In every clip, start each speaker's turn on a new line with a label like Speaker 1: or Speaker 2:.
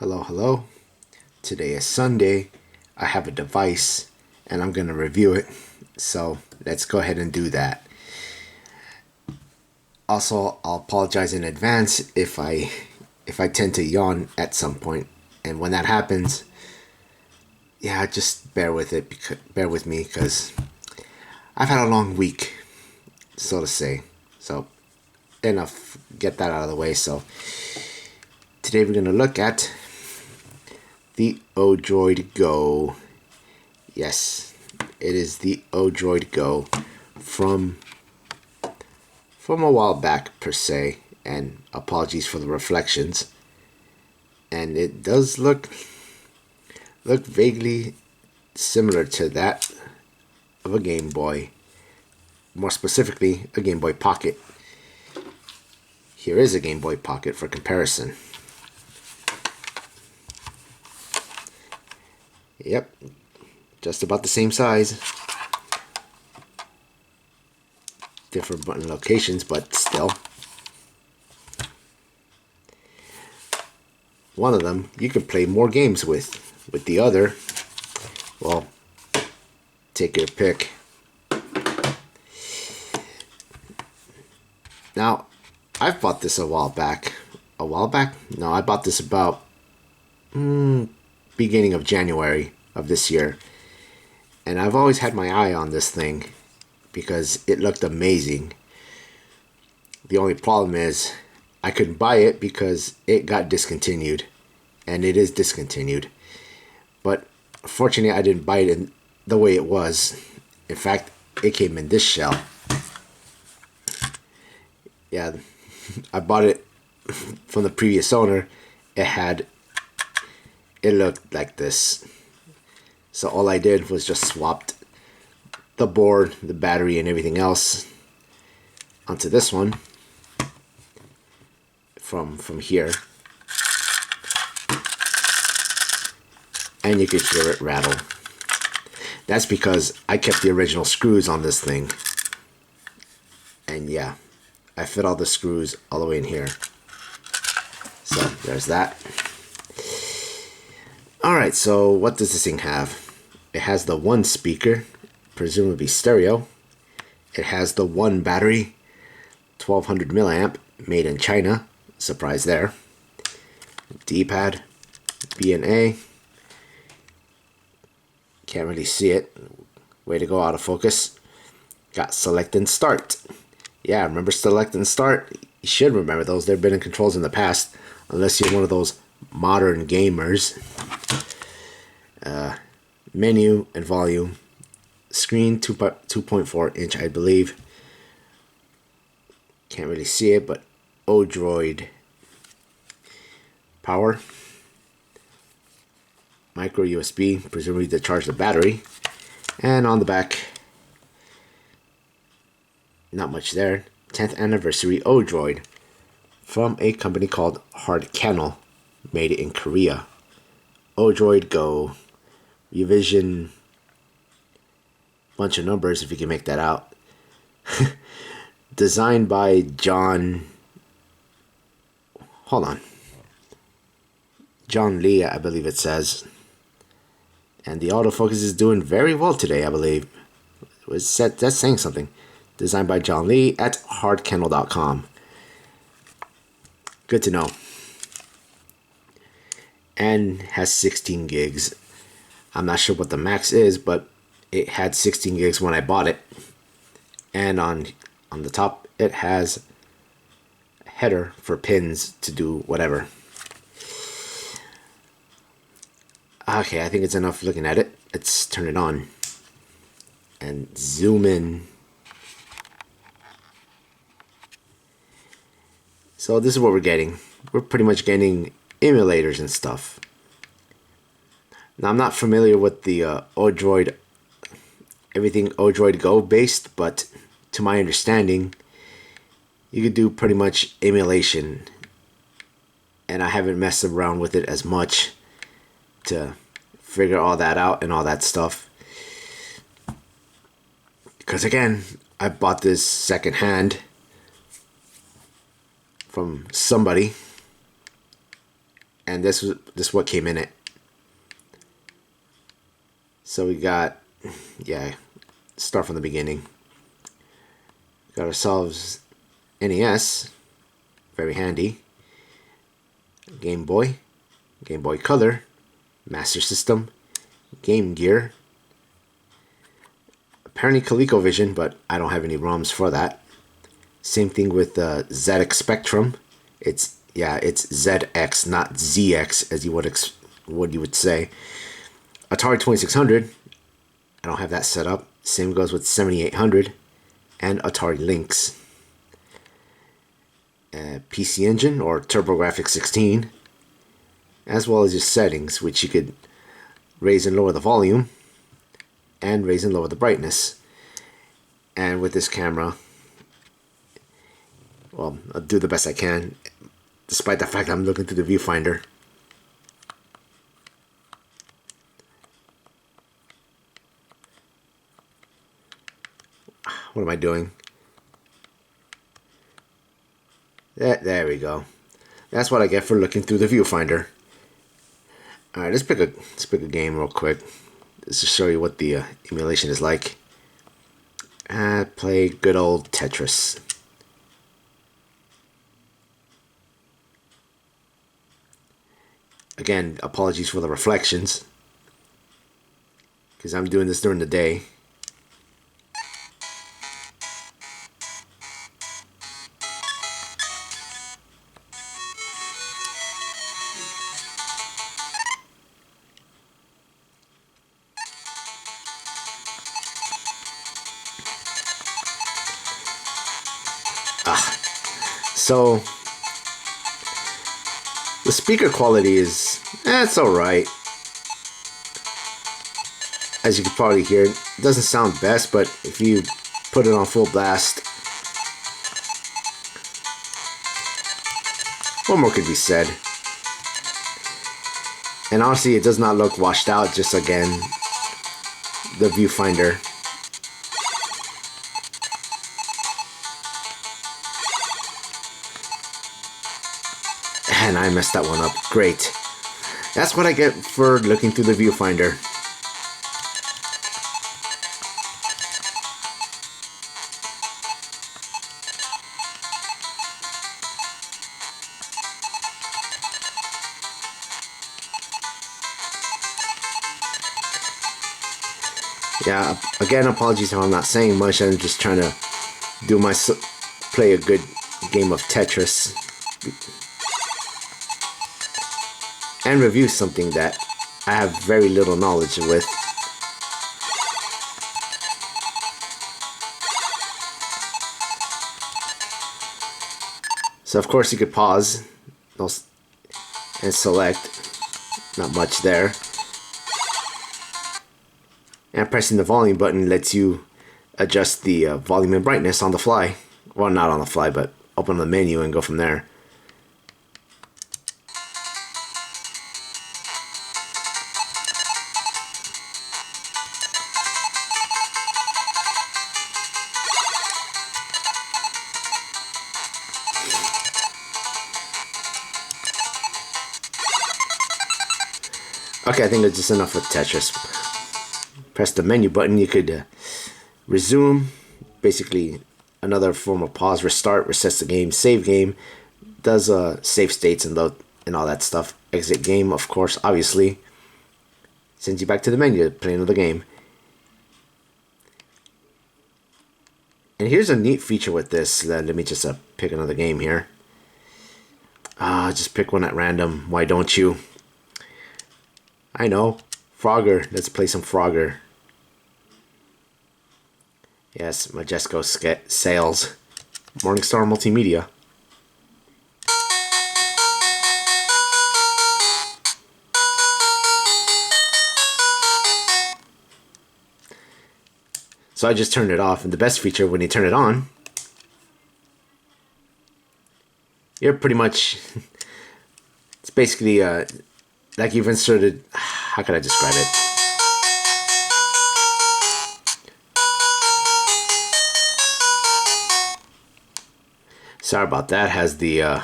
Speaker 1: Hello. Today is Sunday. I have a device and I'm going to review it. So let's go ahead and do that. Also, I'll apologize in advance if I tend to yawn at some point. And when that happens, yeah, just bear with me because I've had a long week, so to say. So enough, get that out of the way. So today we're going to look at the Odroid Go. Yes, it is the Odroid Go from a while back per se, and apologies for the reflections. And it does look vaguely similar to that of a Game Boy, more specifically a Game Boy Pocket. Here is a Game Boy Pocket for comparison. Yep, just about the same size. Different button locations, but still. One of them you can play more games with. With the other, well, take your pick. Now, I've bought this a while back. A while back? No, I bought this about beginning of January of this year. And I've always had my eye on this thing because it looked amazing. The only problem is I couldn't buy it because it got discontinued. And it is discontinued. But fortunately, I didn't buy it in the way it was. In fact, it came in this shell. Yeah, I bought it from the previous owner. It looked like this. So all I did was just swapped the board, the battery, and everything else onto this one from here. And you could hear it rattle. That's because I kept the original screws on this thing. And yeah, I fit all the screws all the way in here. So there's that. Alright, so what does this thing have? It has the one speaker, presumably stereo. It has the one battery, 1200 milliamp, made in China. Surprise there. D-pad, B and A. Can't really see it. Way to go, out of focus. Got select and start. Yeah, remember select and start? You should remember those. They've been in controls in the past, unless you're one of those modern gamers. Menu and volume. Screen 2.4 inch, I believe. Can't really see it, but Odroid power. Micro USB, presumably to charge the battery. And on the back, not much there. 10th anniversary Odroid from a company called Hardkernel, made in Korea. Odroid Go. Revision, bunch of numbers if you can make that out. Designed by John Lee, I believe it says. And the autofocus is doing very well today, I believe. That's saying something. Designed by John Lee at hardkernel.com. Good to know. And has 16 gigs. I'm not sure what the max is, but it had 16 gigs when I bought it. And on the top, it has a header for pins to do whatever. Okay, I think it's enough looking at it. Let's turn it on and zoom in. So this is what we're getting. We're pretty much getting emulators and stuff. Now, I'm not familiar with the Odroid, everything Odroid Go based, but to my understanding, you could do pretty much emulation. And I haven't messed around with it as much to figure all that out and all that stuff. Because again, I bought this secondhand from somebody and this what came in it. So we got, yeah, start from the beginning. We got ourselves NES, very handy. Game Boy, Game Boy Color, Master System, Game Gear. Apparently ColecoVision, but I don't have any ROMs for that. Same thing with the ZX Spectrum. It's ZX, not ZX, as you would say. Atari 2600. I don't have that set up. Same goes with 7800 and Atari Lynx. PC Engine or TurboGrafx 16, as well as your settings, which you could raise and lower the volume and raise and lower the brightness. And with this camera, well, I'll do the best I can, despite the fact I'm looking through the viewfinder. What am I doing? There we go. That's what I get for looking through the viewfinder. Alright, let's pick a game real quick. Just to show you what the emulation is like. Play good old Tetris. Again, apologies for the reflections, because I'm doing this during the day. So the speaker quality is, it's alright. As you can probably hear, it doesn't sound best, but if you put it on full blast, what more could be said? And honestly, it does not look washed out, just again, the viewfinder. And I messed that one up. Great. That's what I get for looking through the viewfinder. Yeah, again, apologies if I'm not saying much. I'm just trying to play a good game of Tetris and review something that I have very little knowledge with. So of course you could pause and select, not much there. And pressing the volume button lets you adjust the volume and brightness on the fly. Well, not on the fly, but open the menu and go from there. Okay, I think it's just enough with Tetris. Press the menu button, you could resume, basically another form of pause, restart, resets the game, save game, does save states and all that stuff. Exit game, of course, obviously. Sends you back to the menu to play another game. And here's a neat feature with this. Let me just pick another game here. Just pick one at random. Why don't you? I know. Frogger. Let's play some Frogger. Yes, Majesco Sales. Morningstar Multimedia. So I just turned it off, and the best feature when you turn it on, you're pretty much, it's basically like you've inserted, how can I describe it? Sorry about that. Has the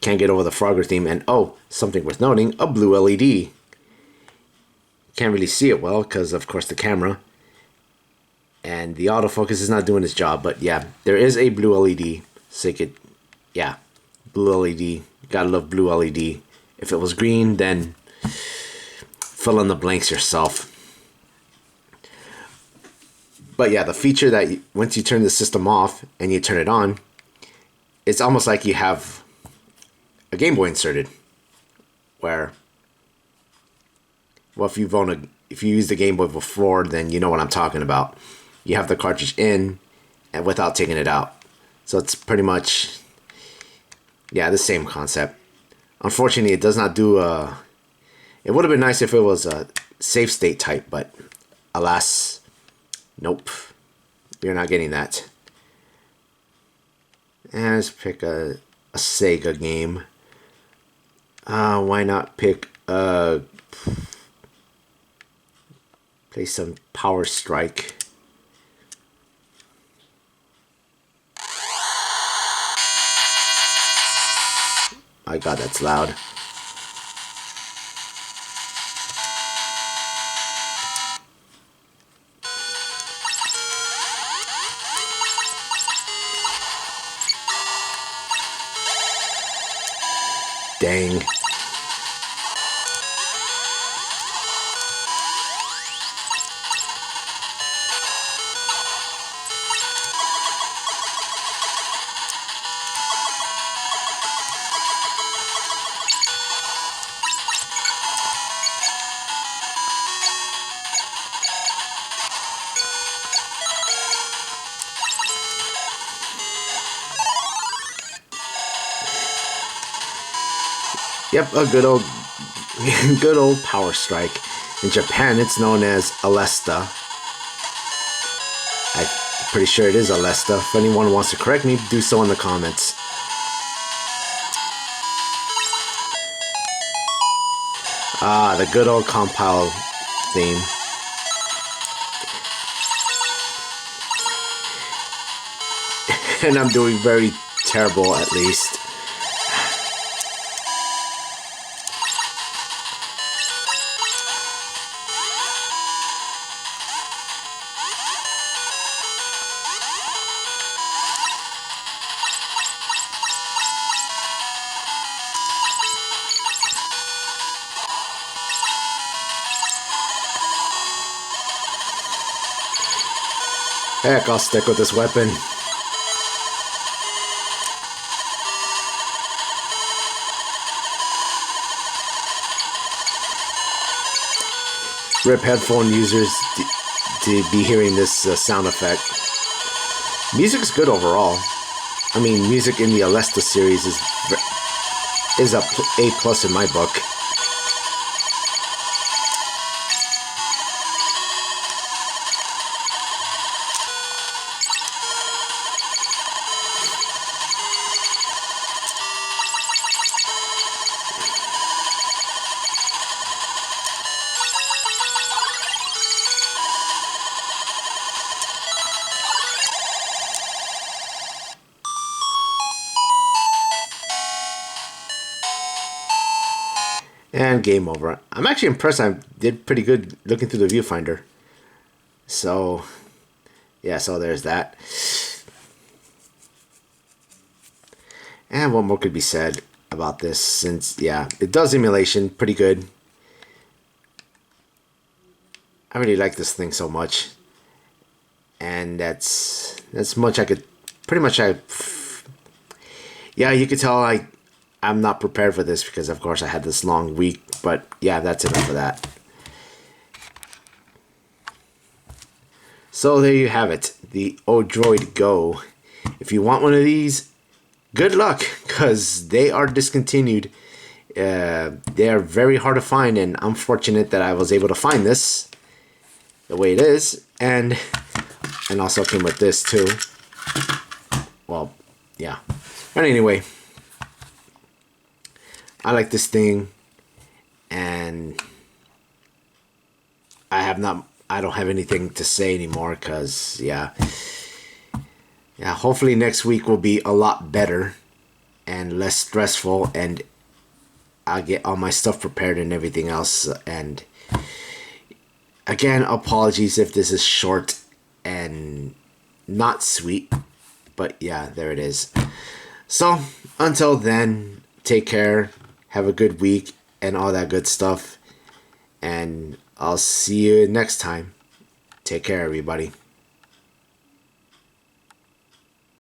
Speaker 1: Can't get over the Frogger theme. And oh, something worth noting, a blue LED. Can't really see it well because, of course, the camera. And the autofocus is not doing its job. But yeah, there is a blue LED. So you could, yeah, blue LED. Gotta love blue LED. If it was green, then fill in the blanks yourself. But yeah, the feature that once you turn the system off and you turn it on, it's almost like you have a Game Boy inserted. Where, well, if you used the Game Boy before, then you know what I'm talking about. You have the cartridge in and without taking it out. So it's pretty much, yeah, the same concept. Unfortunately, it does not do a... It would have been nice if it was a save state type, but alas, nope. You're not getting that. And let's pick a Sega game. Why not pick play some Power Strike. My God, that's loud. Dang. Yep, a good old Power Strike. In Japan, it's known as Alesta. I'm pretty sure it is Alesta. If anyone wants to correct me, do so in the comments. Ah, the good old compile theme. And I'm doing very terrible, at least. Heck, I'll stick with this weapon. Rip headphone users to be hearing this sound effect. Music's good overall. I mean, music in the Alesta series is a A+ in my book. And game over. I'm actually impressed. I did pretty good looking through the viewfinder. So, yeah, so there's that. And what more could be said about this since, yeah, it does emulation pretty good. I really like this thing so much. And that's much I could, pretty much yeah, you could tell I'm not prepared for this because, of course, I had this long week. But, yeah, that's enough of that. So, there you have it. The Odroid Go. If you want one of these, good luck. Because they are discontinued. They are very hard to find. And I'm fortunate that I was able to find this the way it is. And also came with this, too. Well, yeah. But anyway, I like this thing, and I don't have anything to say anymore, because, yeah, hopefully next week will be a lot better, and less stressful, and I'll get all my stuff prepared and everything else. And again, apologies if this is short and not sweet, but yeah, there it is. So until then, take care, have a good week, and all that good stuff. And I'll see you next time. Take care, everybody.